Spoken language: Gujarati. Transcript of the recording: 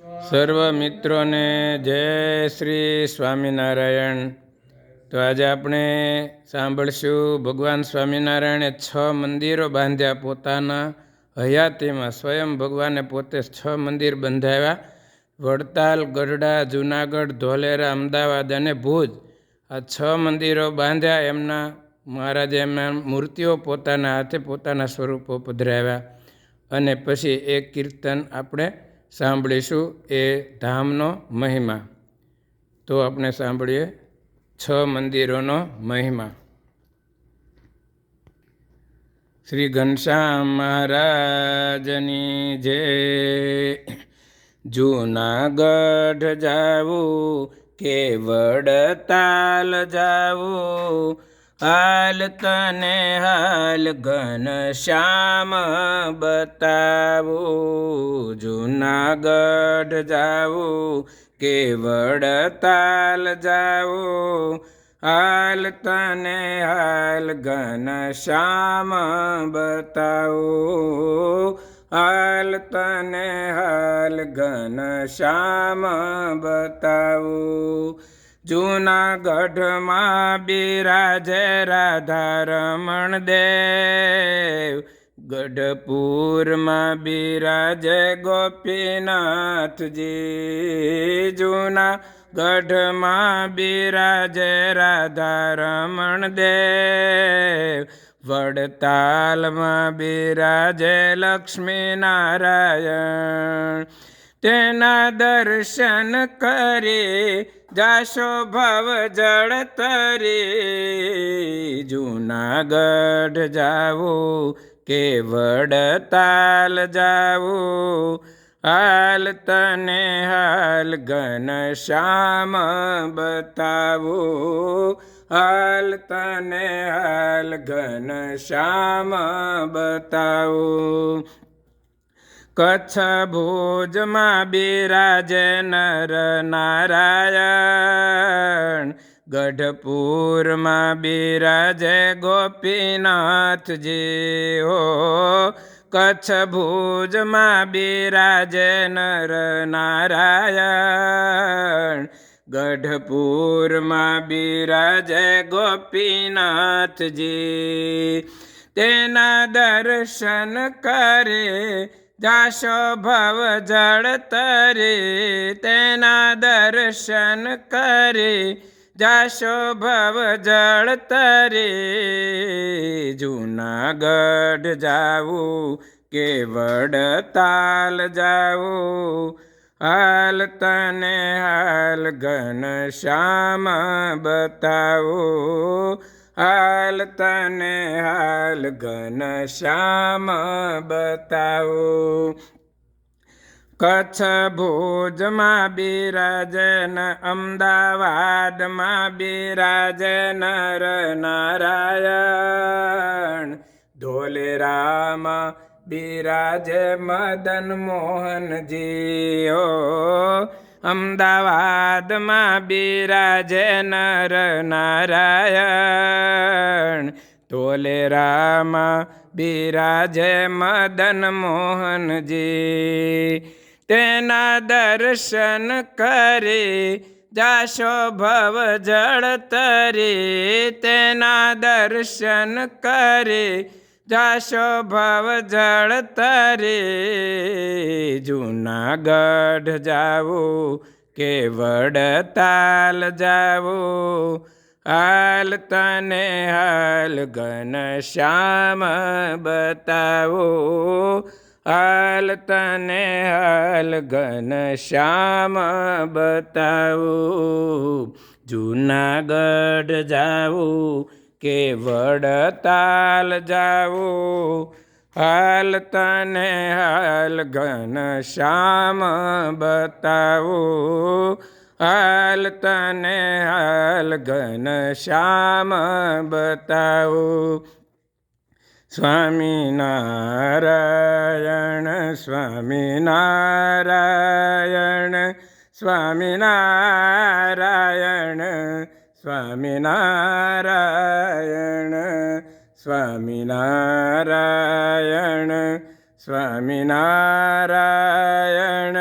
સર્વ મિત્રોને જય શ્રી સ્વામિનારાયણ। તો આજે આપણે સાંભળશું ભગવાન સ્વામિનારાયણે 6 મંદિરો બાંધ્યા પોતાના હયાતીમાં। સ્વયં ભગવાને પોતે 6 મંદિર બંધાવ્યા। વડતાલ, ગઢડા, જૂનાગઢ, ધોલેરા, અમદાવાદ અને ભુજ, આ 6 મંદિરો બાંધ્યા। એમના મહારાજે એમના મૂર્તિઓ પોતાના હાથે પોતાના સ્વરૂપો પધરાવ્યા। અને પછી એક કીર્તન આપણે સાંભળીશું, એ ધામનો મહિમા। તો આપણે સાંભળીએ 6 મંદિરોનો મહિમા। શ્રી ઘનશ્યામ મહારાજની જય। જૂનાગઢ જાવું કે વડતાલ જાવું, હાલ તને હાલ ઘનશ્યામ બતાવું। જૂનાગઢ જાવું કે વડતાલ જાવું, હાલ તને હાલ ઘનશ્યામ બતાવું। હાલ તને હાલ ઘનશ્યામ બતાવું। જૂનાગઢમાં બિરાજે રાધારમણ દેવ, ગઢપુરમાં બિરાજે ગોપીનાથજી। જૂનાગઢમાં બિરાજે રાધારમણ દેવ, વડતાલમાં બિરાજે લક્ષ્મીનારાયણ। તેના દર્શન કરી જાશો ભવ જળ તરી। જૂનાગઢ જાવું કે વડતાલ જાવું, હાલ તને હાલ ઘનશ્યામ બતાવું। હાલ તને હાલ ઘનશ્યામ બતાવું। કચ્છ ભુજમાં બિરાજે નર નારાયણ, ગઢપુરમાં બિરાજે ગોપીનાથજી। હો કચ્છ ભુજમાં બિરાજે નર નારાયણ, ગઢપુરમાં બિરાજે ગોપીનાથજી। તેના દર્શન કરે જાશો ભવ જળ તરી। તેના દર્શન કરે જાશો ભવ જળ તરી। જૂનાગઢ જાવું કે વડતાલ જાવું, હાલ તને હાલ ઘનશ્યામ બતાવું। હાલ તને હાલ ઘનશ્યામ બતાવું। કચ્છ ભુજમાં બિરાજે અમદાવાદમાં બિરાજે નર નારાયણ, ધોલેરામાં બિરાજે મદન મોહનજી। ઓ અમદાવાદમાં બિરાજે નર નારાયણ, ધોલેરામાં બિરાજે મદન મોહનજી। તેના દર્શન કરી જાશો ભવ જળ તરી। તેના દર્શન કરી જાશો ભવ જળ તરી। જૂનાગઢ જાવું કે વડતાલ જાવું, હાલ તને હાલ ઘનશ્યામ બતાવું। હાલ તને હાલ ઘનશ્યામ બતાવું। જૂનાગઢ જાવું કે વડતાલ જાવું, હાલ તને હાલ ઘનશ્યામ બતાવું। હાલ તને હાલ ઘનશ્યામ બતાવું। સ્વામિનારાયણ સ્વામિનારાયણ સ્વામિનારાયણ સ્વામિનારાયણ સ્વામિનારાયણ સ્વામિનારાયણ